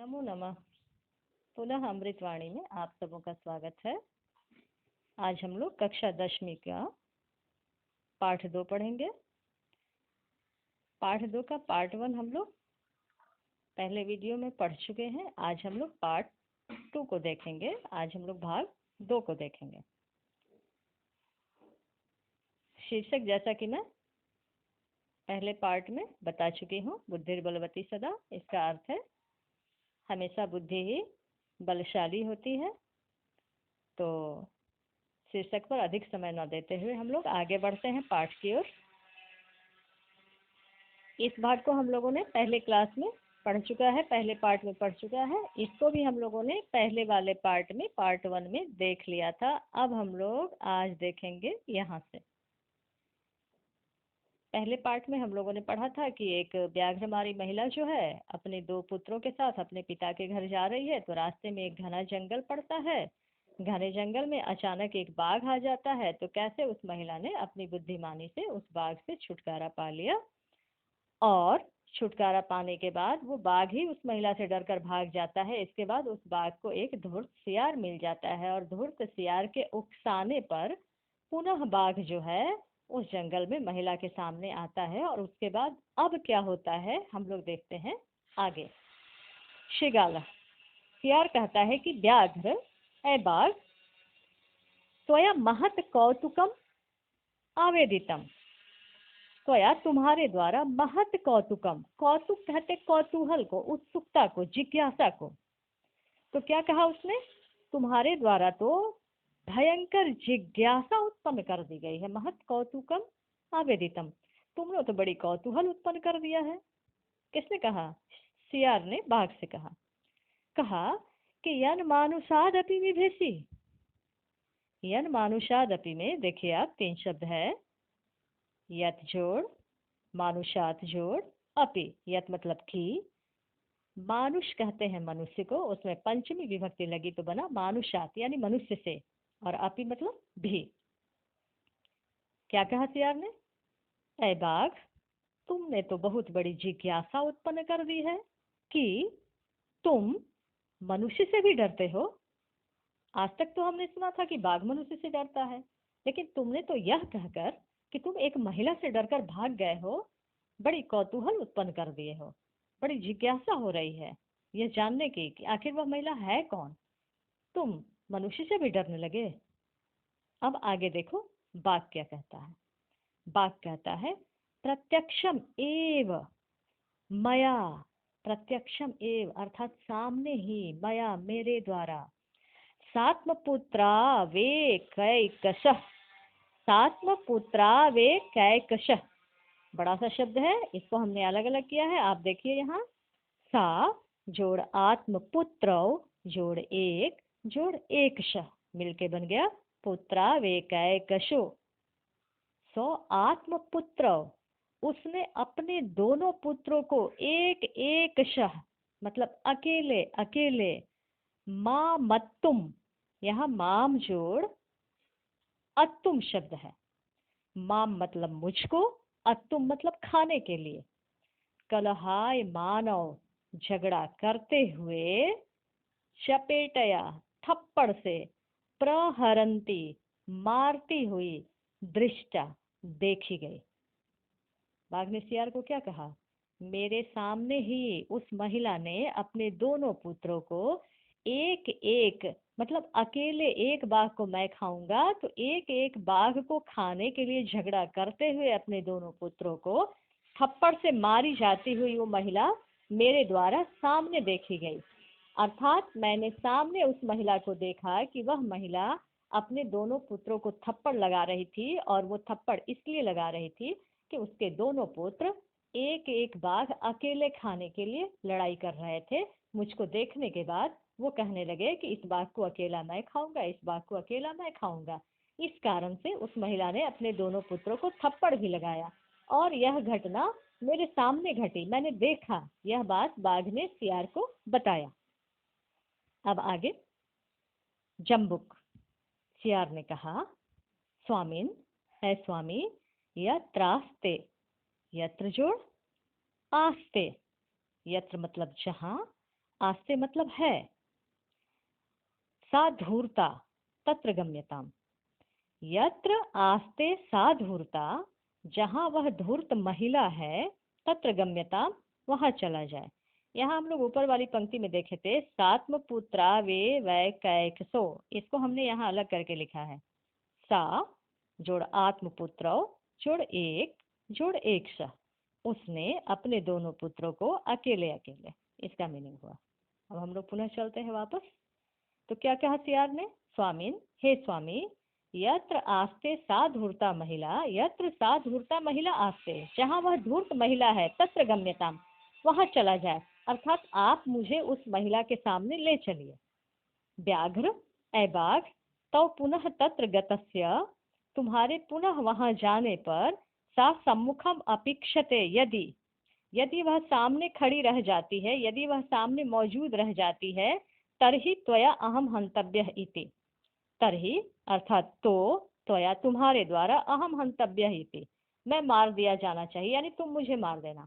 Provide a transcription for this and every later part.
नमो नमः। पुनः अमृतवाणी में आप सबों का स्वागत है। आज हम लोग कक्षा 10वीं का पाठ 2 पढ़ेंगे। पाठ 2 का पार्ट 1 हम लोग पहले वीडियो में पढ़ चुके हैं। आज हम लोग पार्ट 2 को देखेंगे। आज हम लोग भाग 2 को देखेंगे। शीर्षक जैसा कि मैं पहले पार्ट में बता चुकी हूँ, बुद्धिर्बलवती सदा। इसका अर्थ है हमेशा बुद्धि ही बलशाली होती है। तो शीर्षक पर अधिक समय न देते हुए हम लोग आगे बढ़ते हैं पाठ की ओर। इस भाग को हम लोगों ने पहले क्लास में पढ़ चुका है, पहले पार्ट में पढ़ चुका है। इसको भी हम लोगों ने पहले वाले पार्ट में पार्ट 1 में देख लिया था। अब हम लोग आज देखेंगे यहाँ से। पहले पार्ट में हम लोगों ने पढ़ा था कि एक व्याघ्रमारी महिला जो है अपने 2 पुत्रों के साथ अपने पिता के घर जा रही है। तो रास्ते में एक घना जंगल पड़ता है। घने जंगल में अचानक एक बाघ आ जाता है। तो कैसे उस महिला ने अपनी बुद्धिमानी से उस बाघ से छुटकारा पा लिया, और छुटकारा पाने के बाद वो बाघ ही उस महिला से डरकर भाग जाता है। इसके बाद उस बाघ को एक धूर्त सियार मिल जाता है, और धूर्त सियार के उकसाने पर पुनः बाघ जो है उस जंगल में महिला के सामने आता है। और उसके बाद अब क्या होता है हम लोग देखते हैं आगे। शिगाला सियार कहता है कि व्याघ्र ए बाघ त्वया महत कौतुकम आवेदितम। त्वया तुम्हारे द्वारा महत कौतुकम, कौतुक कहते कौतूहल को, उत्सुकता को, जिज्ञासा को। तो क्या कहा उसने? तुम्हारे द्वारा तो भयंकर जिज्ञासा उत्पन्न कर दी गई है। महत कौतुकम आवेदितम, तुमने तो बड़ी कौतूहल उत्पन्न कर दिया है। किसने कहा? सियार ने बाघ से कहा। कहा कि यन मानुषादपि विभेसी। यन मानुषादपि में देखिए आप 3 शब्द है, यत जोड़, मानुषात जोड़, अपि। यत मतलब कि, मानुष कहते हैं मनुष्य को, उसमें पंचमी विभक्ति लगी तो बना मानुषात यानी मनुष्य से, और अपि मतलब भी। क्या कहा सियार ने? ऐ बाघ, तुमने तो बहुत बड़ी जिज्ञासा उत्पन्न कर दी है कि तुम मनुष्य से भी डरते हो। आज तक तो हमने सुना था कि बाघ मनुष्य से डरता है, लेकिन तुमने तो यह कहकर कि तुम एक महिला से डरकर भाग गए हो, बड़ी कौतूहल उत्पन्न कर दिए हो। बड़ी जिज्ञासा हो रही है यह जानने की कि आखिर वह महिला है कौन। तुम मनुष्य से भी डरने लगे। अब आगे देखो बाघ क्या कहता है। बाघ कहता है प्रत्यक्षम एव मया, प्रत्यक्षम एव अर्थात सामने ही, मया मेरे द्वारा, सात्मपुत्रा वे कैकशः, सात्मपुत्रा वे कैकशः। बड़ा सा शब्द है, इसको हमने अलग अलग किया है। आप देखिए यहाँ, सा जोड़ आत्मपुत्र जोड़ एक जोड़ एकशः मिलके बन गया पुत्रा वे कैकशो। सो आत्मपुत्र, उसने अपने दोनों पुत्रों को एक एक शह मतलब अकेले अकेले, माँ मत्तुम, यहाँ माम जोड़ अत्तुम शब्द है। माम मतलब मुझको, अत्तुम मतलब खाने के लिए। कलहाय मानव, झगड़ा करते हुए, चपेटया थप्पड़ से, प्रहरंती मारती हुई, दृष्टा देखी गई। बाघ ने सियार को क्या कहा? मेरे सामने ही उस महिला ने अपने दोनों पुत्रों को एक एक मतलब अकेले एक बाघ को मैं खाऊंगा तो एक एक बाघ को खाने के लिए झगड़ा करते हुए अपने दोनों पुत्रों को थप्पड़ से मारी जाती हुई वो महिला मेरे द्वारा सामने देखी गई। अर्थात मैंने सामने उस महिला को देखा कि वह महिला अपने दोनों पुत्रों को थप्पड़ लगा रही थी, और वो थप्पड़ इसलिए लगा रही थी कि उसके दोनों पुत्र एक एक बाघ अकेले खाने के लिए लड़ाई कर रहे थे। मुझको देखने के बाद वो कहने लगे कि इस बाघ को अकेला मैं खाऊंगा, इस बाघ को अकेला मैं खाऊंगा। इस कारण से उस महिला ने अपने दोनों पुत्रों को थप्पड़ भी लगाया, और यह घटना मेरे सामने घटी, मैंने देखा। यह बात बाघ ने सियार को बताया। अब आगे जम्बुक, सियार ने कहा, स्वामिन है स्वामी, यत्रास्ते, यत्र जोड़ आस्ते, यत्र मतलब जहाँ, आस्ते मतलब है, सा धूर्ता तत्र गम्यताम। यत्र आस्ते सा धूर्ता, जहाँ वह धूर्त महिला है, तत्र गम्यताम, वहां चला जाए। यहाँ हम लोग ऊपर वाली पंक्ति में देखे थे, सात्म पुत्रा वे वै कैकसो, इसको हमने यहाँ अलग करके लिखा है। सा जोड़ आत्मपुत्र जोड़ एक स, उसने अपने दोनों पुत्रों को अकेले अकेले, इसका मीनिंग हुआ। अब हम लोग पुनः चलते हैं वापस। तो क्या कहा सियार ने? स्वामीन, हे स्वामी, यत्र आस्ते सा धूर्ता महिला, यत्र सा धूर्ता महिला आस्ते, जहाँ वह धूर्त महिला है, तत्र गम्यताम, वहां चला जाए। अर्थात आप मुझे उस महिला के सामने ले चलिए। व्याघ्र, ऐ बाघ, तो पुनः तत्र गतस्य, तुम्हारे पुनः वहां जाने पर, सा सम्मुखम अपेक्षते, यदि यदि वह सामने खड़ी रह जाती है, यदि वह सामने मौजूद रह जाती है, तरहि त्वया अहम हंतव्यः इति, तरहि अर्थात तो, त्वया तुम्हारे द्वारा, अहम हंतव्यः इति, मैं मार दिया जाना चाहिए, यानी तुम मुझे मार देना।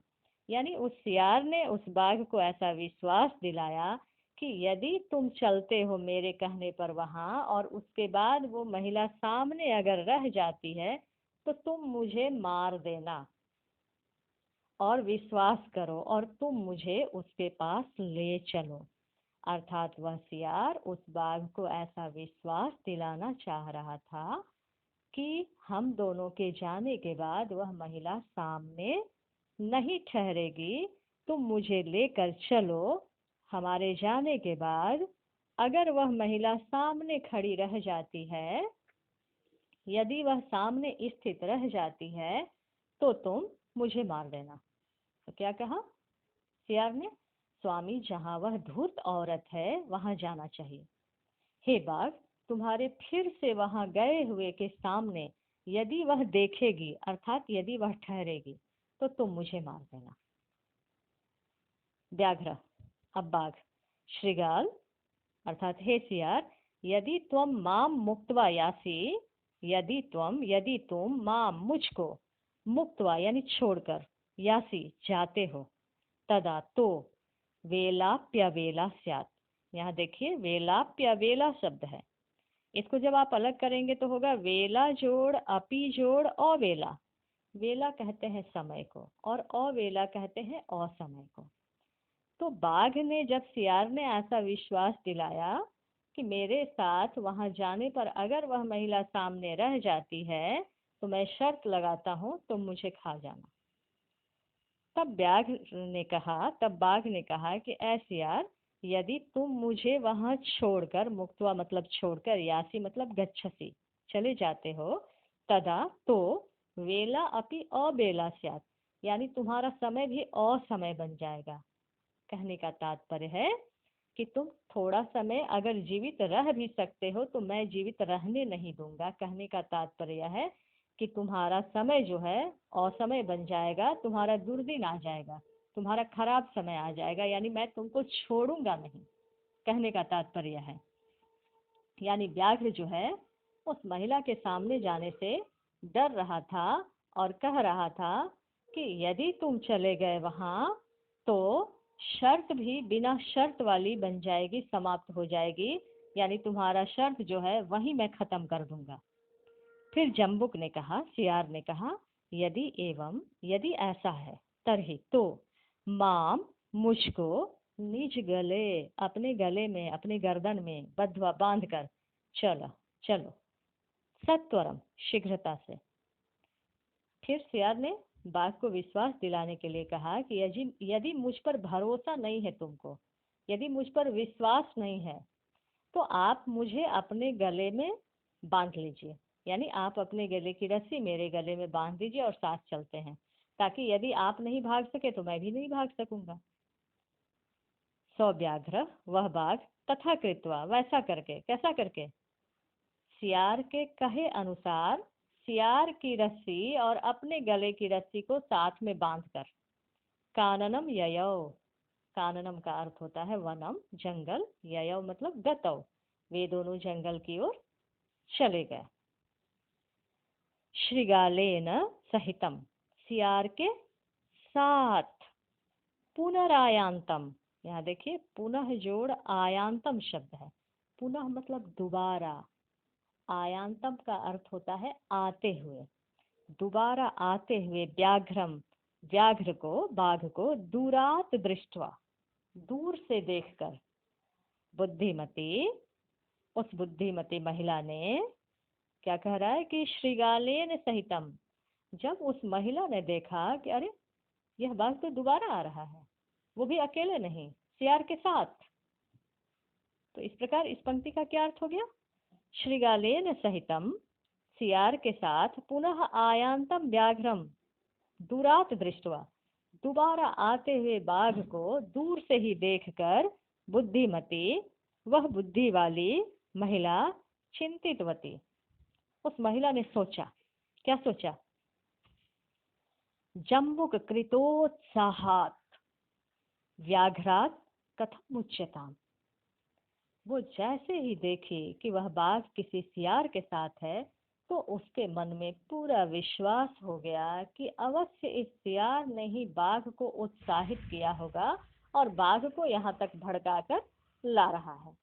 यानी उस सियार ने उस बाघ को ऐसा विश्वास दिलाया कि यदि तुम चलते हो मेरे कहने पर वहां, और उसके बाद वो महिला सामने अगर रह जाती है, तो तुम मुझे मार देना, और विश्वास करो, और तुम मुझे उसके पास ले चलो। अर्थात वह सियार उस बाघ को ऐसा विश्वास दिलाना चाह रहा था कि हम दोनों के जाने के बाद वह महिला सामने नहीं ठहरेगी, तुम मुझे लेकर चलो। हमारे जाने के बाद अगर वह महिला सामने खड़ी रह जाती है, यदि वह सामने स्थित रह जाती है, तो तुम मुझे मार देना। तो क्या कहा सियार ने? स्वामी, जहाँ वह धूर्त औरत है वहां जाना चाहिए। हे बाघ, तुम्हारे फिर से वहां गए हुए के सामने यदि वह देखेगी, अर्थात यदि वह ठहरेगी, तो तुम मुझे मार देना। व्याघ्र, अब बाघ, श्रृगाल अर्थात हे सियार, यदि तुम माम मुक्त्वा यासी, यदि तुम माम मुझको, मुक्त्वा यानी छोड़कर, यासी जाते हो, तदा तो वेलाप्यवेला स्यात्। यहाँ देखिए वेलाप्यवेला शब्द है, इसको जब आप अलग करेंगे तो होगा वेला जोड़ अपी जोड़ अवेला। वेला कहते हैं समय को, और अवेला कहते हैं असमय को। तो बाघ ने जब सियार ने ऐसा विश्वास दिलाया कि मेरे साथ वहां जाने पर अगर वह महिला सामने रह जाती है, तो मैं शर्त लगाता हूँ तुम मुझे खा जाना। तब बाघ ने कहा कि ऐ सियार, यदि तुम मुझे वहां छोड़कर, मुक्तवा मतलब छोड़कर, यासी मतलब गच्छसी, चले जाते हो, तदा तो वेला अपि अबेला स्यात्, यानी तुम्हारा समय भी असमय बन जाएगा। कहने का तात्पर्य है कि तुम थोड़ा समय अगर जीवित रह भी सकते हो, तो मैं जीवित रहने नहीं दूंगा। कहने का तात्पर्य है कि तुम्हारा समय जो है असमय बन जाएगा, तुम्हारा दुर्दिन आ जाएगा, तुम्हारा खराब समय आ जाएगा, यानी मैं तुमको छोड़ूंगा नहीं। कहने का तात्पर्य है, यानी व्याघ्र जो है उस महिला के सामने जाने से डर रहा था, और कह रहा था कि यदि तुम चले गए वहां, तो शर्त भी बिना शर्त वाली बन जाएगी, समाप्त हो जाएगी, यानी तुम्हारा शर्त जो है वही मैं खत्म कर दूंगा। फिर जम्बुक ने कहा, सियार ने कहा, यदि ऐसा है, तरहि तो माम मुझको निज गले, अपने गले में, अपने गर्दन में बंधवा बांध कर चलो सत्वरम, शीघ्रता से। फिर सियार ने बाघ को विश्वास दिलाने के लिए कहा कि यदि मुझ पर भरोसा नहीं है तुमको, यदि मुझ पर विश्वास नहीं है, तो आप मुझे अपने गले में बांध लीजिए, यानी आप अपने गले की रस्सी मेरे गले में बांध दीजिए और साथ चलते हैं, ताकि यदि आप नहीं भाग सके तो मैं भी नहीं भाग सकूंगा। सौ व्याघ्र, वह बाघ, तथा कृत्वा, वैसा करके, कैसा करके? सियार के कहे अनुसार सियार की रस्सी और अपने गले की रस्सी को साथ में बांधकर, काननम ययौ, काननम का अर्थ होता है वनम, जंगल, ययौ मतलब गतौ, वे दोनों जंगल की ओर चले गए। श्रृगालेन सहितम, सियार के साथ, पुनरायांतम यहाँ देखिए पुनः जोड़ आयांतम शब्द है। पुनः मतलब दोबारा, आयांतम का अर्थ होता है आते हुए, दोबारा आते हुए। व्याघ्रम, व्याघ्र को, बाघ को, दूरात दृष्टवा, दूर से देखकर। बुद्धिमती, उस बुद्धिमती महिला ने क्या कह रहा है कि श्रृगालेन सहितम, जब उस महिला ने देखा कि अरे यह बाघ तो दोबारा आ रहा है, वो भी अकेले नहीं, सियार के साथ। तो इस प्रकार इस पंक्ति का क्या अर्थ हो गया? श्रृगालेन सहितम, सियार के साथ, पुनः आयांतम व्याघ्रम, दूरात दृष्टवा, दोबारा आते हुए बाघ को दूर से ही देखकर बुद्धिमती, वह बुद्धि वाली महिला, चिंतितवती, उस महिला ने सोचा। क्या सोचा? जम्बुक कृतोत्साहात व्याघ्रात कथम मुच्यताम। वो जैसे ही देखी कि वह बाघ किसी सियार के साथ है, तो उसके मन में पूरा विश्वास हो गया कि अवश्य इस सियार ने ही बाघ को उत्साहित किया होगा और बाघ को यहाँ तक भड़काकर ला रहा है।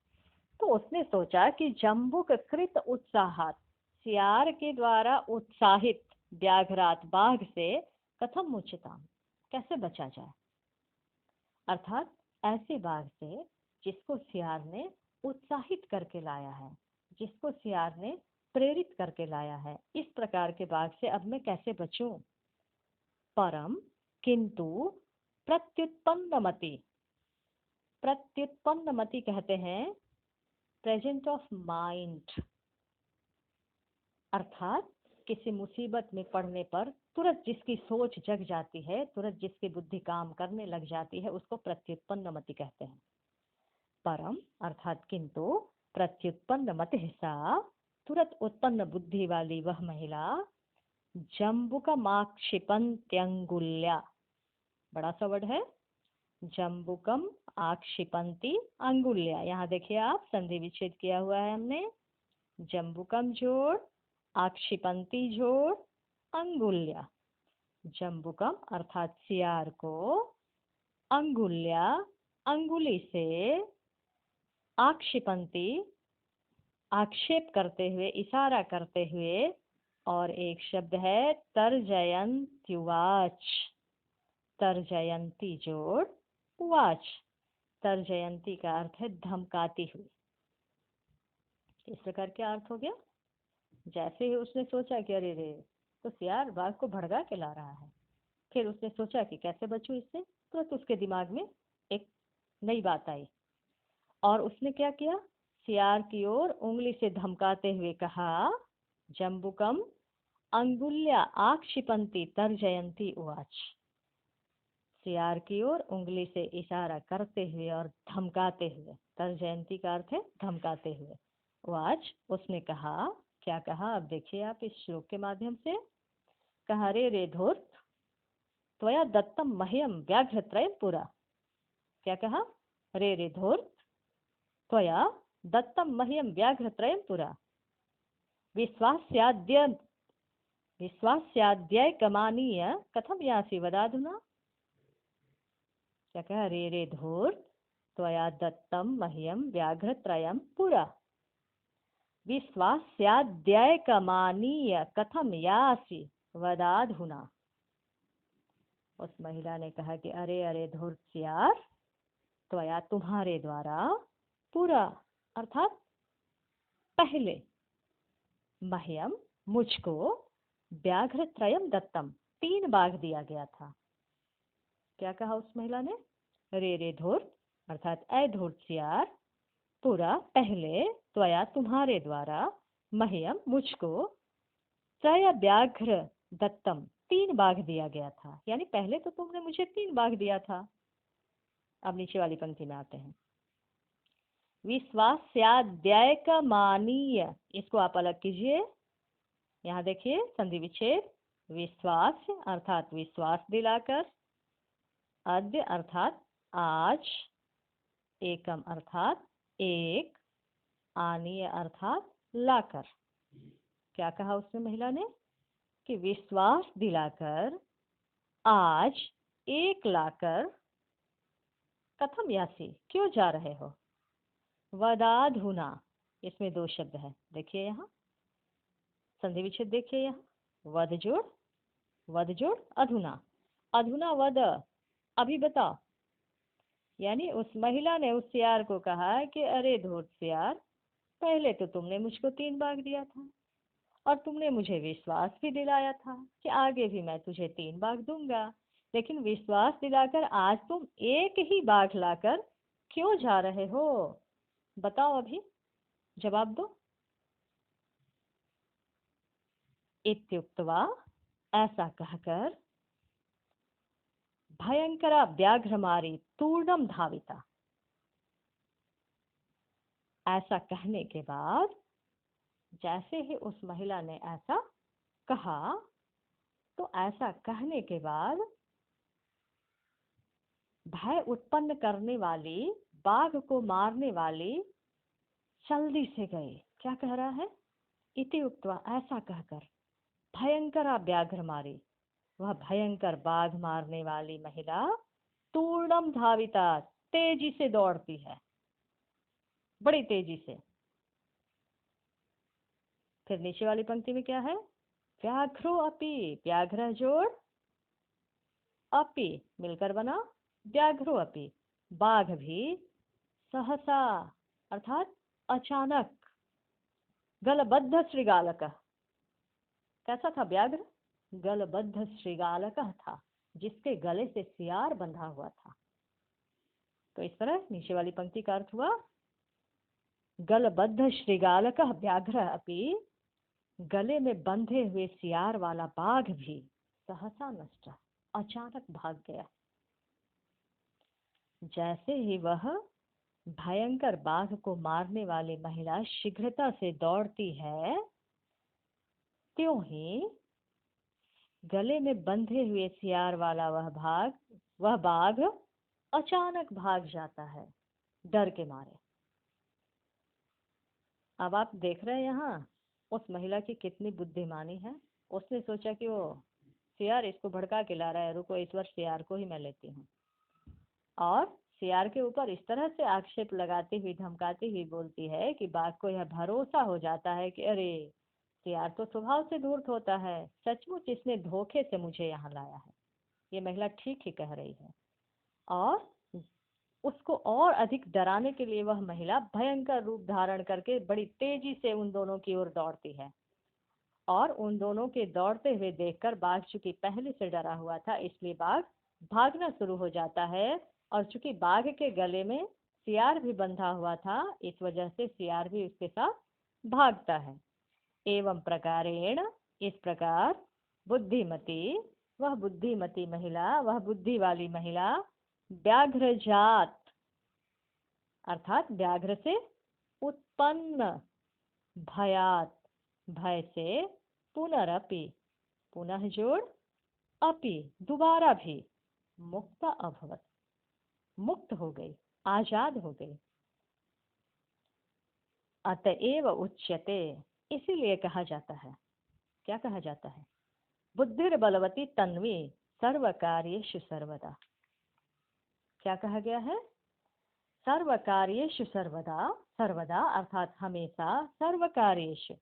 तो उसने सोचा कि जम्बुक कृत उत्साहात, सियार के द्वारा उत्साहित व्याघ्रात, बाघ से, कथम मुच्यताम, कैसे बचा जाए। अर्थात ऐसे बाघ से जिसको सियार ने उत्साहित करके लाया है, जिसको सियार ने प्रेरित करके लाया है, इस प्रकार के बाघ से अब मैं कैसे बचूं। परम किंतु प्रत्युत्पन्नमति, प्रत्युत्पन्नमति कहते हैं प्रेजेंट ऑफ माइंड, अर्थात किसी मुसीबत में पड़ने पर तुरंत जिसकी सोच जग जाती है, तुरंत जिसकी बुद्धि काम करने लग जाती है, उसको प्रत्युत्पन्नमति कहते हैं। परम अर्थात किंतु, प्रत्युत्पन्न मत सा, तुरंत उत्पन्न बुद्धि वाली वह महिला, जम्बुकमाक्षिपन्त्यंगुल्या, बड़ा सा वर्ड है, जम्बुकम आक्षिपंती अंगुल्या। यहाँ देखिए आप, संधि विच्छेद किया हुआ है हमने। जम्बुकम जोड़, आक्षिपंती जोड़, अंगुल्या। जम्बुकम अर्थात सियार को, अंगुल्या अंगुली से, आक्षिपंती आक्षेप करते हुए, इशारा करते हुए, और एक शब्द है तर्जयंत्युवाच, तर्जयंती जोड़ उवाच। तर्जयंती का अर्थ है धमकाती हुई। इस प्रकार क्या अर्थ हो गया? जैसे ही उसने सोचा कि अरे रे, तो सियार बाघ को भड़का के ला रहा है, फिर उसने सोचा कि कैसे बचूं इससे, तो उसके दिमाग में एक नई बात आई और उसने क्या किया? सियार की ओर उंगली से धमकाते हुए कहा, जम्बुकम अंगुल्या आक्षिपंती तर्जयंती उवाच। सियार की ओर उंगली से इशारा करते हुए और धमकाते हुए, तर्जयंती का अर्थ है धमकाते हुए, उवाच उसने कहा। क्या कहा? अब देखिए आप इस श्लोक के माध्यम से। कहा, रे रे धूर्त त्वया दत्तम मह्यम व्याघ्रत्रयम पुरा। क्या कहा? रे रे धूर्त त्वया दत्तम मह्यम व्याघ्रत्रयम पुरा, विश्वास्याद्य विश्वास्याद्य कमानीय कथम यासी वदाधुना। क्या कहा? रे रे धूर्त त्वया दत्तम मह्यम व्याघ्रत्रयम पुरा, विश्वास्याद्य कमानीय कथम यासी वदाधुना। उस महिला ने कहा कि अरे अरे धूर्त सियार, त्वया तुम्हारे द्वारा, पूरा अर्थात पहले, मह्यम मुझको, व्याघ्रत्रयम दत्तम 3 बाघ दिया गया था। क्या कहा उस महिला ने? रे रे धूर्त अर्थात ऐ धूर्त सियार, पूरा पहले, त्वया तुम्हारे द्वारा, मह्यम मुझको, त्रय व्याघ्र दत्तम 3 बाघ दिया गया था। यानी पहले तो तुमने मुझे 3 बाघ दिया था। अब नीचे वाली पंक्ति में आते हैं। विश्वास्याद्यय मानीय, इसको आप अलग कीजिए। यहाँ देखिए संधि विच्छेद, विश्वास अर्थात विश्वास दिलाकर, अद्य अर्थात आज, एकम अर्थात एक, आनीय अर्थात लाकर। क्या कहा उसने महिला ने? कि विश्वास दिलाकर, आज एक लाकर, कथम यासी, क्यों जा रहे हो? वदाधुना, इसमें दो शब्द है, देखिए यहाँ संधि विच्छेद देखिए यहाँ, वद जोड़ अधुना, अधुना वद, अभी बताओ। यानी उस महिला ने उस सियार को कहा कि अरे धूर्त सियार, पहले तो तुमने मुझको 3 बाघ दिया था और तुमने मुझे विश्वास भी दिलाया था कि आगे भी मैं तुझे 3 बाघ दूंगा, लेकिन विश्वास दिलाकर आज तुम एक ही बाघ लाकर क्यों जा रहे हो? बताओ, अभी जवाब दो। इत्युक्त्वा, ऐसा कहकर, भयंकरा व्याघ्रमारी तूर्णम धाविता, ऐसा कहने के बाद, जैसे ही उस महिला ने ऐसा कहा, तो ऐसा कहने के बाद भय उत्पन्न करने वाली, बाघ को मारने वाली जल्दी से गई। क्या कह रहा है? इति उक्त्वा, ऐसा कहकर, भयंकरा व्याघ्र मारी, वह भयंकर बाघ मारने वाली महिला तूर्णम धाविता, तेजी से दौड़ती है, बड़ी तेजी से। फिर नीचे वाली पंक्ति में क्या है? व्याघ्रो अपि, व्याघ्र जोड़ अपि मिलकर बना व्याघ्रो अपि, बाघ भी सहसा अर्थात अचानक, गलबद्ध श्रृगालक, कैसा था व्याघ्र? गलबद्ध श्रृगालक था, जिसके गले से सियार बंधा हुआ था। तो इस तरह नीचे वाली पंक्ति का अर्थ हुआ, गलबद्ध श्रृगालक व्याघ्र अपि, गले में बंधे हुए सियार वाला बाघ भी सहसा नष्ट, अचानक भाग गया। जैसे ही वह भयंकर बाघ को मारने वाली महिला शीघ्रता से दौड़ती है, त्यों ही गले में बंधे हुए सियार वाला वह बाघ अचानक भाग जाता है, डर के मारे। अब आप देख रहे हैं यहाँ उस महिला की कितनी बुद्धिमानी है। उसने सोचा कि वो सियार इसको भड़का के ला रहा है, रुको इस बार सियार को ही मैं लेती हूँ। और सियार के ऊपर इस तरह से आक्षेप लगाती हुई, धमकाती हुई बोलती है कि बाघ को यह भरोसा हो जाता है कि अरे सियार तो स्वभाव से धूर्त होता है, सचमुच इसने धोखे से मुझे यहाँ लाया है। ये महिला ठीक ही कह रही है। और उसको और अधिक डराने के लिए वह महिला भयंकर रूप धारण करके बड़ी तेजी से उन दोनों की ओर दौड़ती है। और उन दोनों के दौड़ते हुए देखकर बाघ चूंकि पहले से डरा हुआ था, इसलिए बाघ भागना शुरू हो जाता है। और चूंकि बाघ के गले में सियार भी बंधा हुआ था, इस वजह से सियार भी उसके साथ भागता है। एवं प्रकारेण, इस प्रकार, बुद्धिमती, वह बुद्धिमती महिला, वह बुद्धि वाली महिला, व्याघ्र जात अर्थात व्याघ्र से उत्पन्न, भयात भय से, पुनरपि पुनः जोड़ अपि दोबारा भी, मुक्त अभवत मुक्त हो गई, आजाद हो गई। अतएव उच्यते, इसीलिए कहा जाता है, क्या कहा जाता है? बुद्धिर बलवती तन्वी सर्व कार्येषु सर्वदा। क्या कहा गया है? सर्व कार्येषु सर्वदा, सर्वदा अर्थात हमेशा, सर्व कार्येषु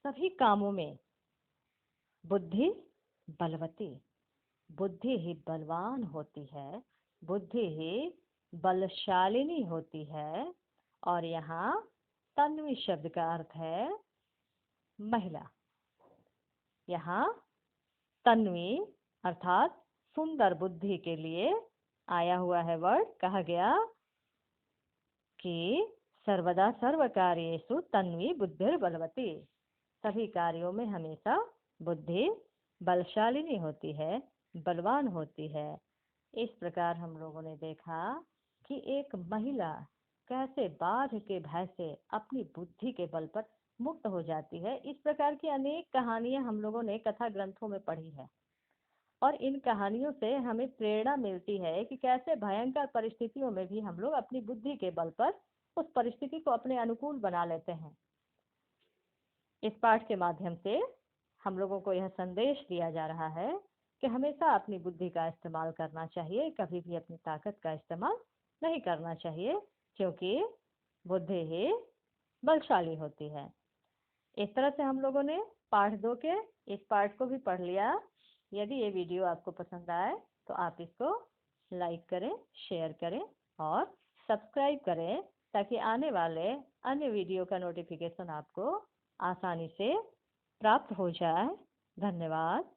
सभी कामों में, बुद्धि बलवती, बुद्धि ही बलवान होती है, बुद्धि ही बलशालिनी होती है। और यहाँ तन्वी शब्द का अर्थ है महिला। यहाँ तन्वी अर्थात सुंदर बुद्धि के लिए आया हुआ है वर्ड, कहा गया कि सर्वदा सर्व कार्येषु तन्वी बुद्धिर बलवती, सभी कार्यों में हमेशा बुद्धि बलशालिनी होती है, बलवान होती है। इस प्रकार हम लोगों ने देखा कि एक महिला कैसे बाघ के भय से अपनी बुद्धि के बल पर मुक्त हो जाती है। इस प्रकार की अनेक कहानियां हम लोगों ने कथा ग्रंथों में पढ़ी है। और इन कहानियों से हमें प्रेरणा मिलती है कि कैसे भयंकर परिस्थितियों में भी हम लोग अपनी बुद्धि के बल पर उस परिस्थिति को अपने अनुकूल बना लेते हैं। इस पाठ के माध्यम से हम लोगों को यह संदेश दिया जा रहा है कि हमेशा अपनी बुद्धि का इस्तेमाल करना चाहिए, कभी भी अपनी ताकत का इस्तेमाल नहीं करना चाहिए, क्योंकि बुद्धि ही बलशाली होती है। इस तरह से हम लोगों ने पाठ 2 के इस पार्ट को भी पढ़ लिया। यदि ये वीडियो आपको पसंद आए तो आप इसको लाइक करें, शेयर करें और सब्सक्राइब करें, ताकि आने वाले अन्य वीडियो का नोटिफिकेशन आपको आसानी से प्राप्त हो जाए। धन्यवाद।